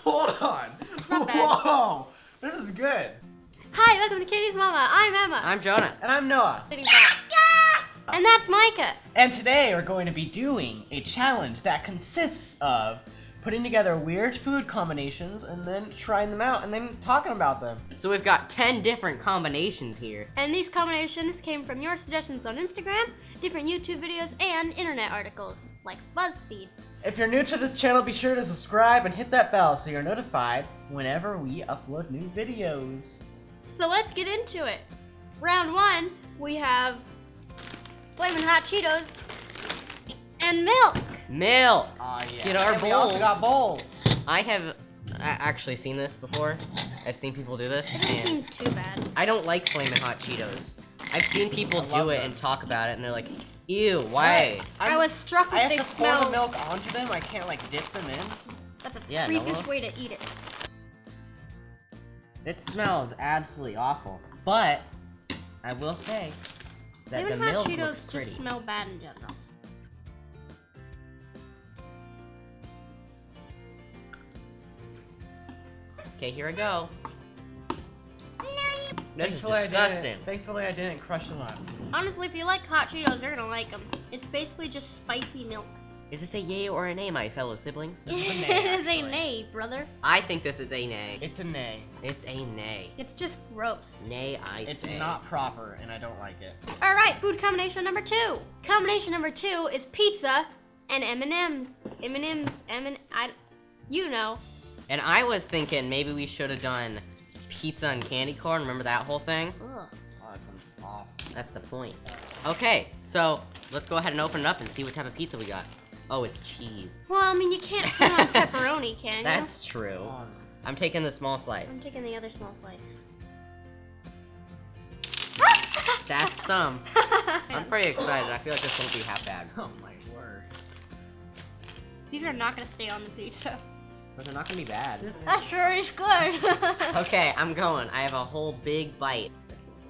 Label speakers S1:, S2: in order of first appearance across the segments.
S1: Hold on.
S2: It's not bad.
S1: Whoa, this is good.
S2: Hi, welcome to Kitty's Mama. I'm Emma.
S3: I'm Jonah.
S1: And I'm Noah.
S2: Sitting back. And that's Micah.
S1: And today we're going to be doing a challenge that consists of putting together weird food combinations and then trying them out and then talking about them.
S3: So we've got 10 different combinations here.
S2: And these combinations came from your suggestions on Instagram, different YouTube videos, and internet articles, like BuzzFeed.
S1: If you're new to this channel, be sure to subscribe and hit that bell so you're notified whenever we upload new videos.
S2: So let's get into it. Round one, we have Flamin' Hot Cheetos and Milk.
S3: Milk.
S1: Oh yeah.
S3: Get our
S1: And we also
S3: bowls.
S1: got bowls.
S3: I have actually seen this before. I've seen people do this.
S2: It doesn't
S3: And
S2: seem too bad.
S3: I don't like Flamin' Hot Cheetos. I've seen people
S1: I
S3: do
S1: love
S3: it
S1: them.
S3: and talk about it, and they're like, ew, why?
S2: I was struck
S1: I
S2: with they
S1: have to pour
S2: smell.
S1: the milk onto them. I can't like dip them in.
S2: That's a
S3: Yeah,
S2: freakish
S3: Noah.
S2: way to eat it.
S3: It smells absolutely awful. But I will say that the
S2: Flamin' Hot
S3: milk
S2: Cheetos
S3: looks pretty.
S2: just smell bad in general.
S3: Okay, here I go. This is
S1: Thankfully,
S3: disgusting.
S1: Thankfully, I didn't crush them up.
S2: Honestly, if you like Hot Cheetos, you're gonna like them. It's basically just spicy milk.
S3: Is this a yay or a nay, my fellow siblings?
S1: This is a nay,
S2: It is a
S1: actually.
S2: nay, brother.
S3: I think this is a nay.
S1: It's a nay.
S3: It's a nay.
S2: It's just gross.
S3: Nay, I
S1: It's
S3: say.
S1: not proper, and I don't like it.
S2: All right, food combination number two. Combination number two is pizza and M&Ms. You know.
S3: And I was thinking maybe we should have done pizza and candy corn. Remember that whole thing?
S2: Ugh.
S1: Oh, that sounds awful.
S3: That's the point. Okay, so let's go ahead and open it up and see what type of pizza we got. Oh, it's cheese.
S2: Well, I mean, you can't put on pepperoni, can you?
S3: That's true.
S1: Oh,
S3: I'm taking the small slice.
S2: I'm taking the other small slice.
S3: That's some. I'm pretty excited. I feel like this won't be half bad.
S1: oh my word.
S2: These are not gonna stay on the pizza.
S3: But they're not gonna be bad.
S2: That sure is good.
S3: Okay, I'm going. I have a whole big bite.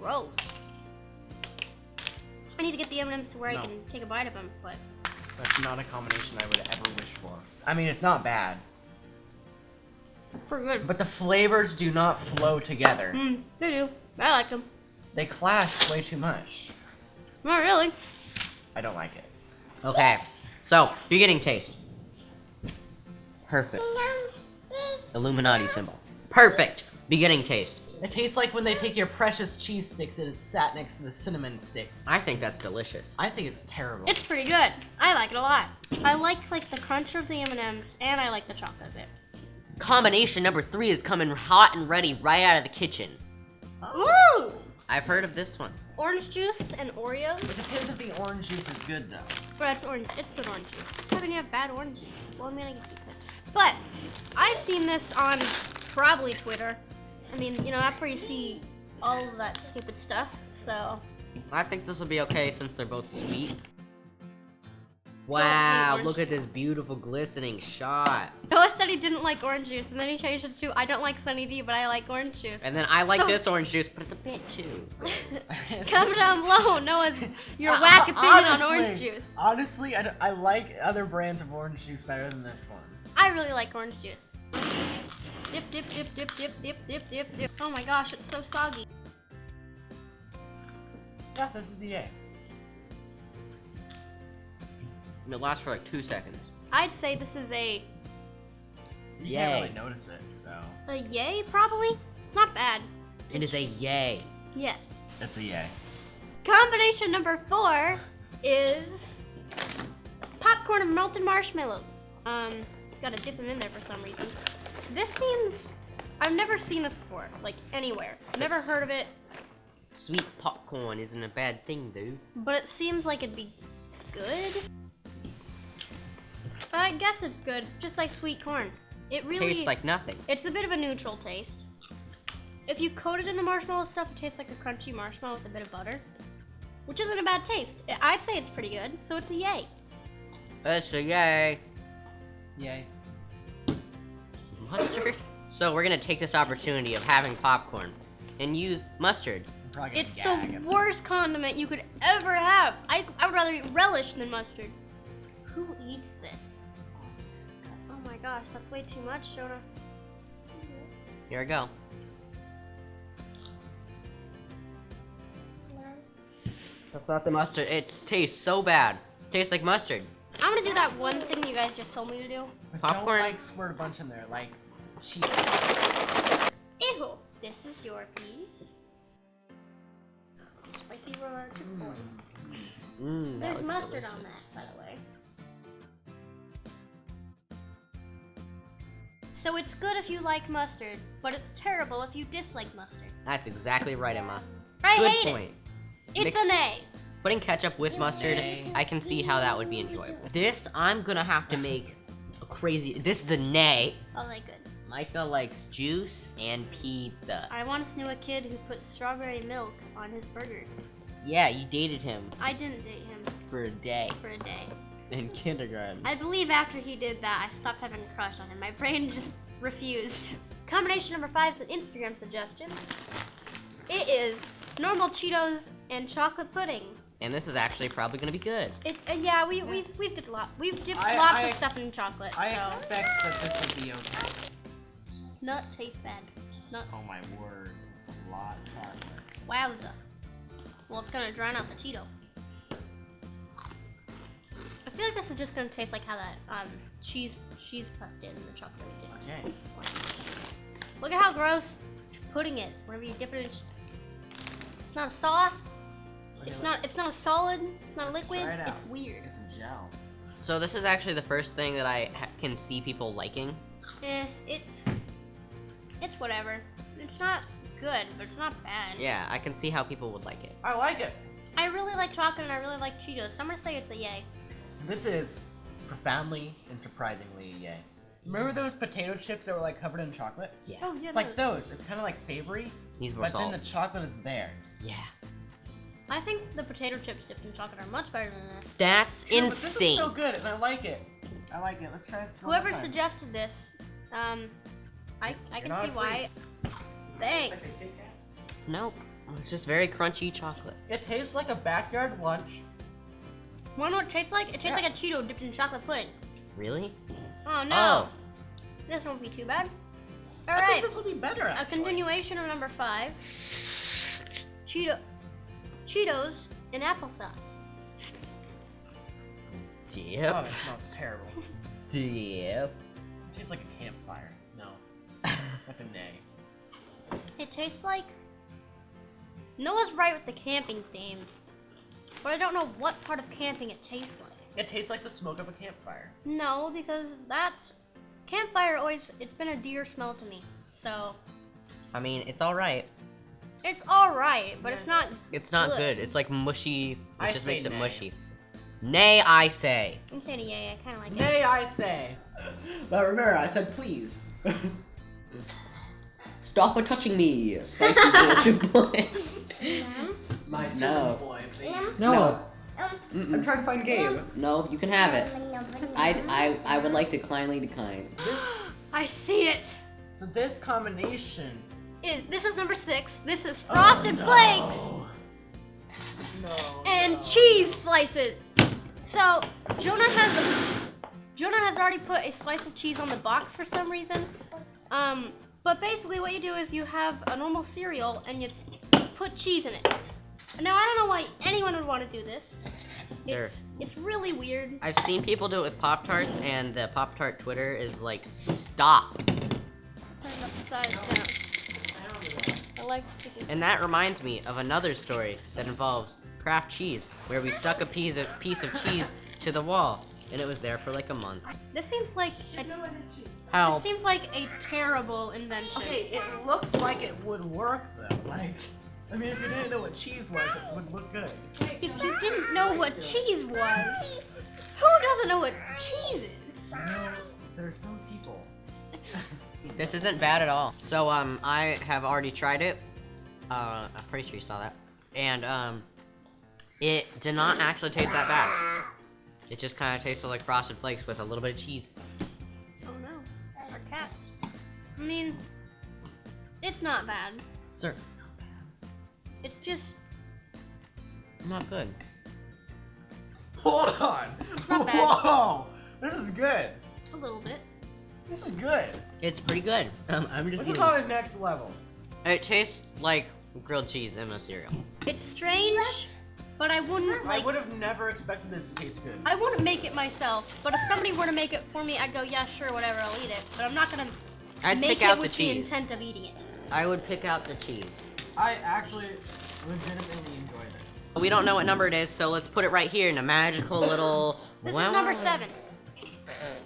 S2: Gross. I need to get the M&Ms to where
S1: No.
S2: I can take a bite of them, but
S1: That's not a combination I would ever wish for. I mean, it's not bad,
S2: for good.
S1: but the flavors do not flow together.
S2: They do. I like them.
S1: They clash way too much.
S2: Not really.
S1: I don't like it.
S3: Okay, so beginning taste. Perfect. Illuminati symbol. Perfect. Beginning taste.
S1: It tastes like when they take your precious cheese sticks and it's sat next to the cinnamon sticks.
S3: I think that's delicious.
S1: I think it's terrible.
S2: It's pretty good. I like it a lot. I like the crunch of the M&Ms, and I like the chocolate bit.
S3: Combination number 3 is coming hot and ready right out of the kitchen.
S2: Woo!
S3: I've heard of this one.
S2: Orange juice and Oreos.
S1: It depends if the orange juice is good though.
S2: But it's orange. It's good orange juice. How can you have bad orange juice? Well, I'm gonna get decent. But I've seen this on probably Twitter. I mean, you know, that's where you see all of that stupid stuff. So
S3: I think this will be okay since they're both sweet. Wow,
S2: orange
S3: look at this beautiful glistening shot.
S2: Noah said he didn't like orange juice, and then he changed it to I don't like Sunny D, but I like orange juice.
S3: And then I like
S2: So-
S3: this orange juice, but it's a bit too.
S2: Comment down below Noah's your whack opinion on
S1: Honestly-
S2: orange juice.
S1: Honestly, I like other brands of orange juice better than this one.
S2: I really like orange juice. Dip, dip, dip, dip, dip, dip, dip, dip, dip. Oh my gosh, it's so soggy.
S1: Yeah, this is the A.
S3: And it lasts for like 2 seconds.
S2: I'd say this is a
S1: You
S3: Yay.
S1: can't really notice it though.
S2: yay, probably. It's not bad.
S3: It is a yay.
S2: Yes.
S1: It's a yay.
S2: Combination number 4 is popcorn and melted marshmallows. Gotta dip them in there for some reason. This seems, I've never seen this before, like anywhere. Never heard of it,
S3: Sweet popcorn isn't a bad thing, dude.
S2: but it seems like it'd be good. I guess it's good. It's just like sweet corn. It really
S3: Tastes like nothing.
S2: It's a bit of a neutral taste. If you coat it in the marshmallow stuff, it tastes like a crunchy marshmallow with a bit of butter, which isn't a bad taste. I'd say it's pretty good, so it's a yay.
S3: It's a yay.
S1: Yay.
S3: Mustard? So we're gonna take this opportunity of having popcorn and use mustard.
S1: I'm probably gonna
S2: It's
S1: gag.
S2: the worst condiment you could ever have. I would rather eat relish than mustard. Who eats this? Oh my gosh, that's way too much, Jonah.
S3: Here we go. That's not the mustard. It tastes so bad. Tastes like mustard.
S2: I'm gonna do that one thing you guys just told me to do.
S1: But
S3: Popcorn.
S1: don't like squirt a bunch in there, like cheese.
S2: Ew. This is your piece. Spicy roller chipotle. There's mustard on that, by the way. So it's good if you like mustard, but it's terrible if you dislike mustard.
S3: That's exactly right, Emma.
S2: I
S3: Good
S2: hate
S3: point.
S2: it. It's
S3: Mix-
S2: an A.
S3: Putting ketchup with mustard, I can see how that would be enjoyable. This, I'm gonna have to make a crazy. This is a nay.
S2: Oh, they good.
S3: Micah likes juice and pizza.
S2: I once knew a kid who put strawberry milk on his burgers.
S3: Yeah, you dated him
S2: I didn't date him
S3: for a day
S2: for a day.
S3: in kindergarten.
S2: I believe after he did that, I stopped having a crush on him. My brain just refused. Combination number 5 is an Instagram suggestion. It is normal Cheetos and chocolate pudding.
S3: And this is actually probably gonna be good.
S2: Yeah, we've dipped a lot. We've dipped
S1: I-
S2: lots
S1: I-
S2: of stuff in chocolate.
S1: I
S2: so
S1: expect that this will be okay.
S2: nut tastes bad. Nuts.
S1: Oh my word, it's a lot of chocolate.
S2: Wowza. Well, it's gonna drown out the Cheeto. I feel like this is just gonna taste like how that cheese puffed in the chocolate did.
S1: Okay.
S2: Look at how gross pudding is. Whenever you dip it in, it's not a sauce. It's not a solid. It's not a
S1: Let's
S2: liquid.
S1: try it out.
S2: It's weird.
S1: It's a gel.
S3: So this is actually the first thing that I can see people liking.
S2: It's whatever. It's not good, but it's not bad.
S3: Yeah, I can see how people would like it.
S1: I like it.
S2: I really like chocolate and I really like Cheetos. So I'm gonna say it's a yay.
S1: This is profoundly and surprisingly yay. Remember those potato chips that were like covered in chocolate?
S3: Yeah.
S2: Oh yeah.
S1: It's like those. It's kind of like savory,
S3: Needs more
S1: but
S3: salt.
S1: then the chocolate is there.
S3: Yeah.
S2: I think the potato chips dipped in chocolate are much better than this.
S3: That's
S1: True, but
S3: insane.
S1: This is so good, and I like it. I like it. Let's try this. one
S2: Whoever
S1: more time.
S2: suggested this, I can
S1: not
S2: see why. Thanks.
S1: Like a Kit Kat.
S3: Nope. It's just very crunchy chocolate.
S1: It tastes like a backyard lunch.
S2: Wanna know what it tastes like? It tastes like a Cheeto dipped in chocolate pudding.
S3: Really?
S2: Oh no.
S3: Oh.
S2: This won't be too bad.
S1: I
S2: Alright.
S1: think this will be better.
S2: A
S1: Actually.
S2: continuation of number 5. Cheetos and Applesauce.
S3: Dip.
S1: Oh, it smells terrible.
S3: Dip.
S1: It tastes like a campfire. No, that's a nay.
S2: It tastes like Noah's right with the camping theme, but I don't know what part of camping it tastes like.
S1: It tastes like the smoke of a campfire.
S2: No, because that's campfire always. It's been a dear smell to me, so
S3: I mean, it's alright.
S2: it's all right, but it's not.
S3: It's not
S2: Good.
S3: good. It's like mushy. It
S1: I
S3: just
S1: say
S3: makes it
S1: nay.
S3: mushy. Nay, I say.
S2: I'm saying a yay. I kind of like it.
S1: Nay, I say.
S4: But remember, I said please. Stop touching me, spicy bullshit boy.
S1: My
S4: No.
S1: servant boy, please.
S4: No.
S1: I'm trying to find Gabe.
S4: No, you can have it. I would like to kindly decline.
S2: I see it.
S1: So this combination.
S2: This is number 6. This is frosted flakes
S1: No.
S2: and
S1: no.
S2: cheese slices. So Jonah has already put a slice of cheese on the box for some reason. But basically what you do is you have a normal cereal and you put cheese in it. Now I don't know why anyone would want to do this. It's really weird.
S3: I've seen people do it with Pop-Tarts, and the Pop-Tart Twitter is like, stop.
S2: Turn it upside down. I like chicken.
S3: And that reminds me of another story that involves Kraft cheese, where we stuck a piece of cheese to the wall, and it was there for like a month.
S2: This seems like
S3: How?
S2: this seems like a terrible invention.
S1: Okay, it looks like it would work though. Like, I mean, if you didn't know what cheese was, it would look good.
S2: If you didn't know what cheese was, who doesn't know what cheese is?
S1: You know, there are some people.
S3: This isn't bad at all. So, I have already tried it. I'm pretty sure you saw that. And, it did not actually taste that bad. It just kind of tasted like Frosted Flakes with a little bit of cheese.
S2: Oh no, our cat. I mean, it's not bad.
S3: Sir,
S2: It's just
S3: not good.
S1: Hold on.
S2: not bad.
S1: Whoa, this is good.
S2: a little bit.
S1: This is good.
S3: It's pretty good. I'm just
S1: This is
S3: eating.
S1: on the next level.
S3: It tastes like grilled cheese in a cereal.
S2: It's strange, but I wouldn't
S1: I would have never expected this to taste good.
S2: I wouldn't make it myself, but if somebody were to make it for me, I'd go, yeah, sure, whatever, I'll eat it. But I'm not gonna
S3: I'd
S2: make
S3: pick
S2: it
S3: out the
S2: with the
S3: cheese.
S2: intent of eating it.
S3: I would pick out the cheese.
S1: I actually legitimately enjoy this.
S3: We don't know what number it is, so let's put it right here in a magical little.
S2: This is number 7.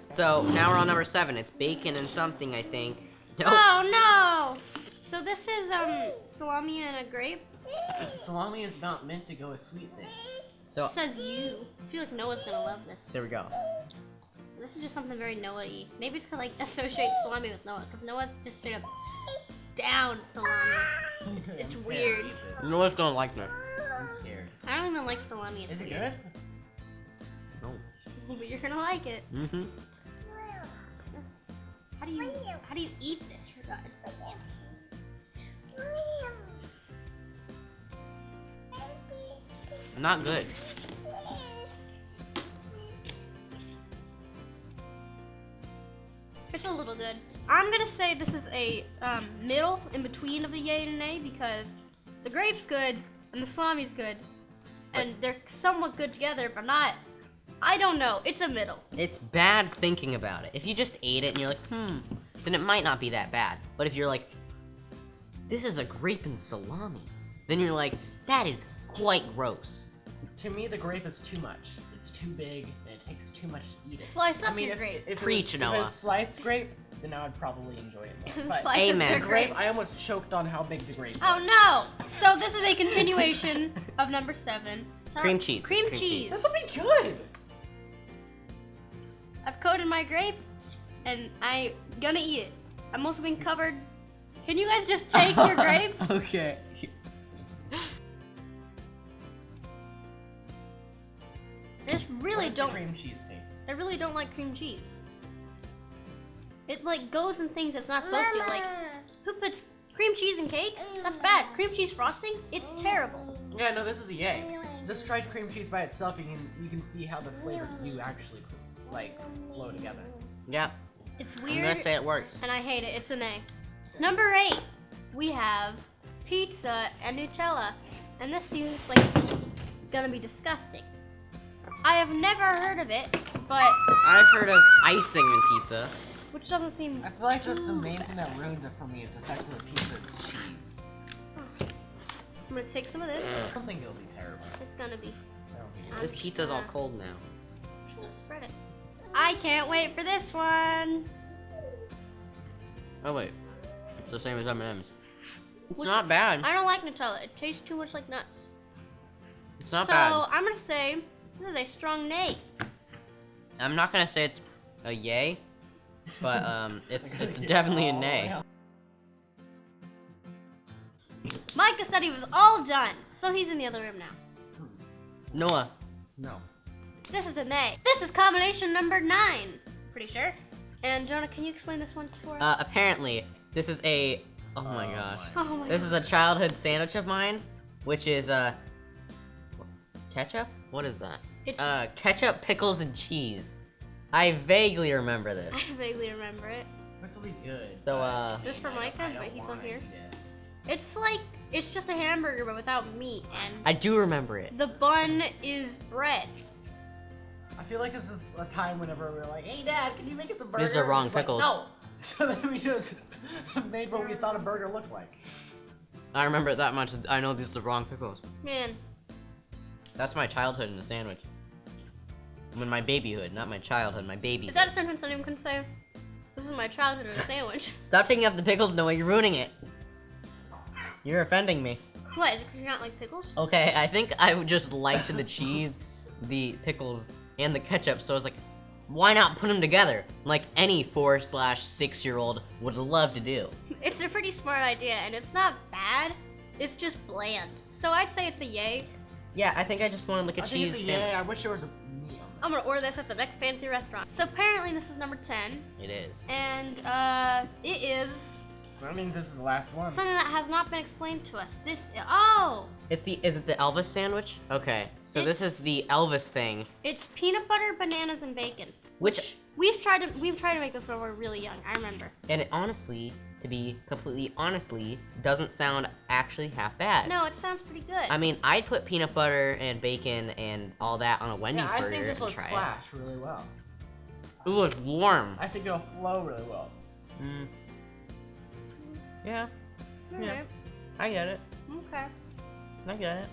S3: So now we're on number 7. It's bacon and something, I think. Nope.
S2: Oh no! So this is salami and a grape.
S1: Salami is not meant to go with sweet things.
S3: So
S2: It says you. I feel like Noah's gonna love this.
S3: there we go.
S2: This is just something very Noah-y. Maybe it's because I associate salami with Noah, because Noah just straight up down salami. It's
S1: I'm scared
S2: weird.
S1: to eat this.
S3: No one's gonna like that.
S1: I'm scared.
S2: I don't even like salami. It's
S1: Is it
S2: weird.
S1: good?
S3: No.
S2: But you're gonna like it.
S3: Mm-hmm.
S2: How do you eat this, for God's sake?
S3: Not good.
S2: It's a little good. I'm gonna say this is a middle in between of the yay and nay because the grape's good and the salami's good, and they're somewhat good together, but not. I don't know. It's a middle.
S3: It's bad thinking about it. If you just ate it and you're like, then it might not be that bad. But if you're like, this is a grape and salami, then you're like, that is quite gross.
S1: To me, the grape is too much. It's too big, and it takes too much to eat it.
S2: Slice up
S1: I mean,
S2: your
S1: if,
S2: grape.
S1: if
S3: Preach,
S1: it was,
S3: Noah.
S1: If it was sliced grape, then I would probably enjoy it more. But
S2: Slice up
S3: Amen.
S2: your
S1: the grape,
S2: grape.
S1: I almost choked on how big the grape was.
S2: Oh no! So this is a continuation of number 7.
S3: Cream cheese.
S2: Cream
S3: Cream
S2: cheese.
S1: This will be good!
S2: I've coated my grape, and I'm gonna eat it. I'm also being covered. Can you guys just take your grapes?
S1: Okay.
S2: I just really
S1: What does the
S2: don't.
S1: cream cheese taste?
S2: I really don't like cream cheese. It like goes in things it's not supposed to. Like, who puts cream cheese in cake? That's bad. Cream cheese frosting? It's terrible.
S1: Yeah, no, this is a yay. Just tried cream cheese by itself, you can see how the flavors do actually like flow together.
S3: Yeah,
S2: It's
S3: I'm
S2: weird,
S3: gonna say it works.
S2: and I hate it. It's an A. Number 8, we have pizza and Nutella, and this seems like it's gonna be disgusting. I have never heard of it, but
S3: I've heard of icing in pizza.
S2: which doesn't seem.
S1: I feel like just the
S2: too
S1: main
S2: bad.
S1: thing that ruins it for me is the fact that the pizza is cheese.
S2: I'm gonna take some of this.
S1: I don't think it'll be terrible.
S2: It's gonna be.
S1: I don't think it
S3: This
S2: I'm
S3: pizza's all
S2: gonna-
S3: cold now.
S2: Spread it. I can't wait for this one.
S3: Oh wait, it's the same as M&Ms. It's
S2: Which-
S3: not bad.
S2: I don't like Nutella. It tastes too much like nuts.
S3: It's not
S2: so
S3: bad.
S2: I'm gonna say this is a strong nay.
S3: I'm not gonna say it's a yay, but it's definitely a nay.
S2: Micah said he was all done, so he's in the other room now.
S3: Noah,
S1: No.
S2: This is a nay. This is combination number 9. Pretty sure. And Jonah, can you explain this one for us?
S3: apparently this is a. Oh my gosh.
S2: Oh my
S3: This is a childhood sandwich of mine, which is ketchup? What is that?
S2: It's,
S3: Ketchup, pickles, and cheese. I vaguely remember this.
S2: I vaguely remember it.
S1: This will be good.
S3: So,
S1: but
S2: This for Micah,
S1: I
S2: but
S1: don't
S2: he's
S1: wanna
S2: not here.
S1: eat it.
S2: It's like, it's just a hamburger but without meat, and
S3: I do remember it.
S2: the bun is bread.
S1: I feel like this is a time whenever we're like, hey Dad, can you make us a burger?
S3: These are wrong
S1: He's like,
S3: pickles.
S1: no! So then we just made what we thought a burger looked like.
S3: I remember it that much. I know these are the wrong pickles.
S2: Man,
S3: That's my childhood in a sandwich. When my babyhood, not my childhood, my baby.
S2: is that a sentence anyone can say? This is my childhood in a sandwich.
S3: Stop taking up the pickles, Noah. You're ruining it. You're offending me.
S2: What, is it 'cause you're not like pickles?
S3: Okay, I think I just liked the cheese, the pickles, and the ketchup, so I was like, why not put them together? Like any 4/6-year-old would love to do.
S2: It's a pretty smart idea, and it's not bad. It's just bland. So I'd say it's a yay.
S3: Yeah, I think I just wanted like a
S1: I
S3: cheese
S1: think it's a
S3: sandwich.
S1: yay. I wish there was a meat on
S2: I'm gonna order this at the next fancy restaurant. So apparently this is number 10,
S3: It is.
S2: and it is
S1: it. I mean, this is the last one.
S2: something that has not been explained to us. Is
S3: Is it the Elvis sandwich? Okay, so this
S2: It's-
S3: is the Elvis thing,
S2: it's peanut butter, bananas, and bacon.
S3: which
S2: We've tried to make this when we were really young. I remember.
S3: And it honestly, to be completely honestly, doesn't sound actually half bad.
S2: No, it sounds pretty good.
S3: I mean, I'd put peanut butter and bacon and all that on a Wendy's
S1: Yeah, I
S3: burger
S1: think this will
S3: and try it.
S1: flash really well.
S3: Ooh, it's warm.
S1: I think it'll flow really well.
S3: Mm. Yeah,
S2: All
S3: yeah.
S2: right.
S3: I get it.
S2: Okay.
S3: I get it.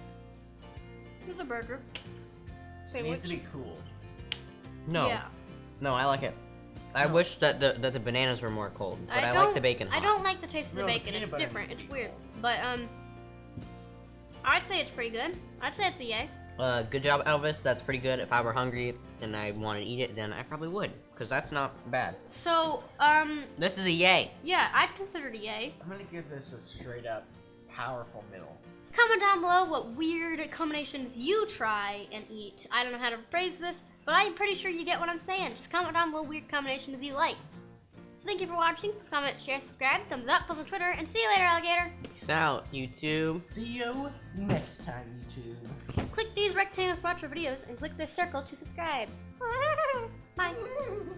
S2: Here's a burger.
S1: It
S2: Sandwich.
S1: needs to be cooled.
S3: No,
S2: Yeah.
S3: no, I like it. I
S1: No.
S3: wish that the bananas were more cold, but I like the bacon hot.
S2: I don't like the taste of the
S1: No, the
S2: bacon.
S1: peanut
S2: It's
S1: butter
S2: different.
S1: needs
S2: It's
S1: to be
S2: weird.
S1: cold.
S2: But I'd say it's pretty good. I'd say it's a yay.
S3: Good job, Elvis. That's pretty good. If I were hungry and I wanted to eat it, then I probably would, because that's not bad.
S2: So
S3: This is a yay.
S2: yeah, I'd consider it a yay.
S1: I'm gonna give this a straight up powerful middle.
S2: Comment down below what weird combinations you try and eat. I don't know how to phrase this, but I'm pretty sure you get what I'm saying. Just comment down below weird combinations you like. So thank you for watching. Please comment, share, subscribe, thumbs up, post on Twitter, and see you later, alligator.
S3: Peace out, YouTube.
S1: See you next time, YouTube.
S2: Click these rectangles to watch our videos, and click this circle to subscribe. Bye.